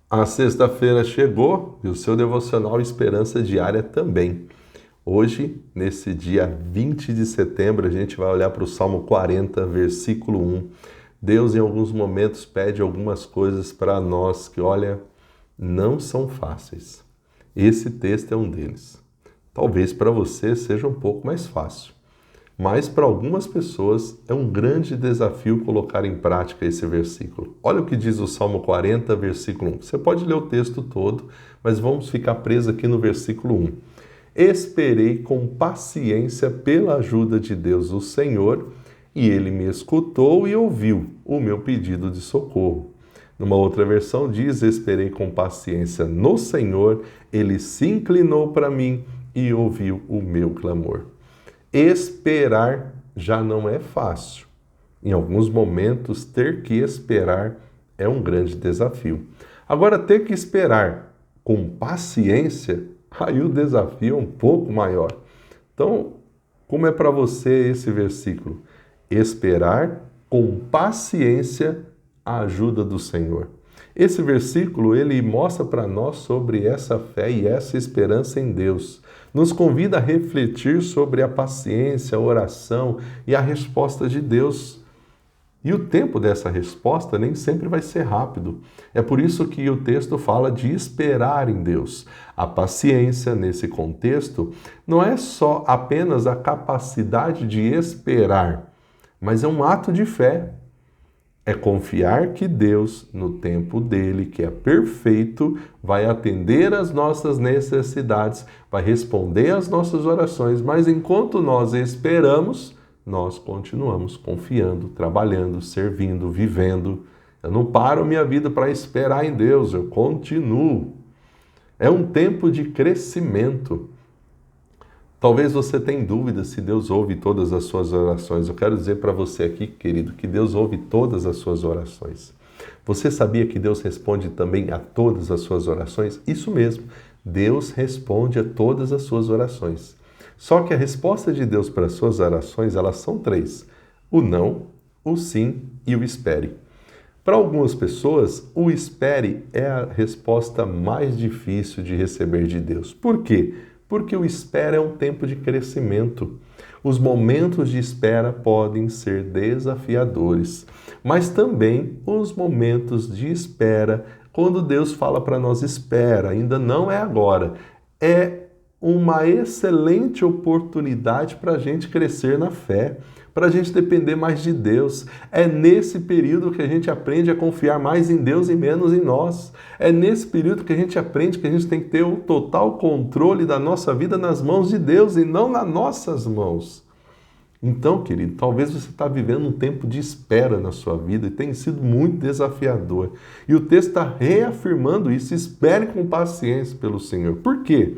A sexta-feira chegou e o seu devocional Esperança Diária também. Hoje, nesse dia 20 de setembro, a gente vai olhar para o Salmo 40, versículo 1. Deus, em alguns momentos, pede algumas coisas para nós que, olha, não são fáceis. Esse texto é um deles. Talvez para você seja um pouco mais fácil. Mas para algumas pessoas é um grande desafio colocar em prática esse versículo. Olha o que diz o Salmo 40, versículo 1. Você pode ler o texto todo, mas vamos ficar presos aqui no versículo 1. Esperei com paciência pela ajuda de Deus, o Senhor, e ele me escutou e ouviu o meu pedido de socorro. Numa outra versão diz: esperei com paciência no Senhor, ele se inclinou para mim e ouviu o meu clamor. Esperar já não é fácil. Em alguns momentos, ter que esperar é um grande desafio. Agora, ter que esperar com paciência, aí o desafio é um pouco maior. Então, como é para você esse versículo? Esperar com paciência a ajuda do Senhor. Esse versículo, ele mostra para nós sobre essa fé e essa esperança em Deus. Nos convida a refletir sobre a paciência, a oração e a resposta de Deus. E o tempo dessa resposta nem sempre vai ser rápido. É por isso que o texto fala de esperar em Deus. A paciência, nesse contexto, não é só apenas a capacidade de esperar, mas é um ato de fé. É confiar que Deus, no tempo dele, que é perfeito, vai atender às nossas necessidades, vai responder às nossas orações, mas enquanto nós esperamos, nós continuamos confiando, trabalhando, servindo, vivendo. Eu não paro minha vida para esperar em Deus, eu continuo. É um tempo de crescimento. Talvez você tenha dúvida se Deus ouve todas as suas orações. Eu quero dizer para você aqui, querido, que Deus ouve todas as suas orações. Você sabia que Deus responde também a todas as suas orações? Isso mesmo, Deus responde a todas as suas orações. Só que a resposta de Deus para as suas orações, elas são três: o não, o sim e o espere. Para algumas pessoas, o espere é a resposta mais difícil de receber de Deus. Por quê? Porque o espera é um tempo de crescimento. Os momentos de espera podem ser desafiadores, mas também os momentos de espera, quando Deus fala para nós: espera, ainda não é agora, é uma excelente oportunidade para a gente crescer na fé, para a gente depender mais de Deus. É nesse período que a gente aprende a confiar mais em Deus e menos em nós. É nesse período que a gente aprende que a gente tem que ter o total controle da nossa vida nas mãos de Deus e não nas nossas mãos. Então, querido, talvez você está vivendo um tempo de espera na sua vida e tem sido muito desafiador. E o texto está reafirmando isso: espere com paciência pelo Senhor. Por quê?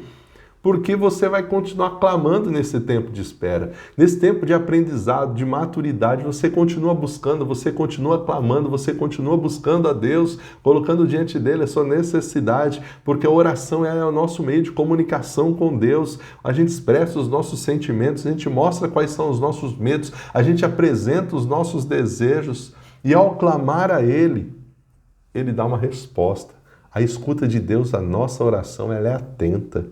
Porque você vai continuar clamando nesse tempo de espera. Nesse tempo de aprendizado, de maturidade, você continua buscando, você continua clamando, você continua buscando a Deus, colocando diante dele a sua necessidade, porque a oração é o nosso meio de comunicação com Deus. A gente expressa os nossos sentimentos, a gente mostra quais são os nossos medos, a gente apresenta os nossos desejos e ao clamar a Ele, Ele dá uma resposta. A escuta de Deus, a nossa oração, ela é atenta.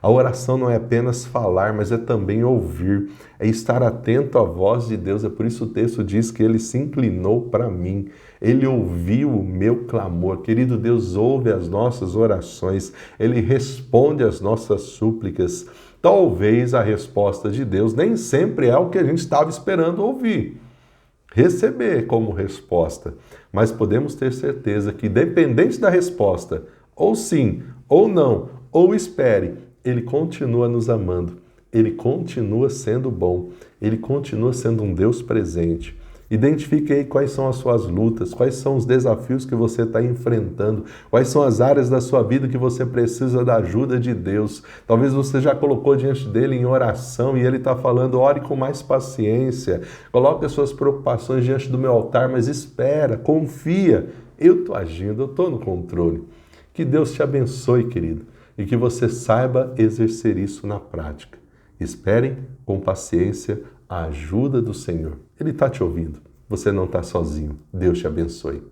A oração não é apenas falar, mas é também ouvir, é estar atento à voz de Deus. É por isso o texto diz que ele se inclinou para mim, ele ouviu o meu clamor. Querido, Deus ouve as nossas orações, ele responde às nossas súplicas. Talvez a resposta de Deus nem sempre é o que a gente estava esperando ouvir, receber como resposta, mas podemos ter certeza que, dependente da resposta, ou sim, ou não, ou espere, Ele continua nos amando, Ele continua sendo bom, Ele continua sendo um Deus presente. Identifique aí quais são as suas lutas, quais são os desafios que você está enfrentando, quais são as áreas da sua vida que você precisa da ajuda de Deus. Talvez você já colocou diante dele em oração e ele está falando: ore com mais paciência, coloque as suas preocupações diante do meu altar, mas espera, confia, eu estou agindo, eu estou no controle. Que Deus te abençoe, querido, e que você saiba exercer isso na prática. Esperem com paciência a ajuda do Senhor. Ele está te ouvindo. Você não está sozinho. Deus te abençoe.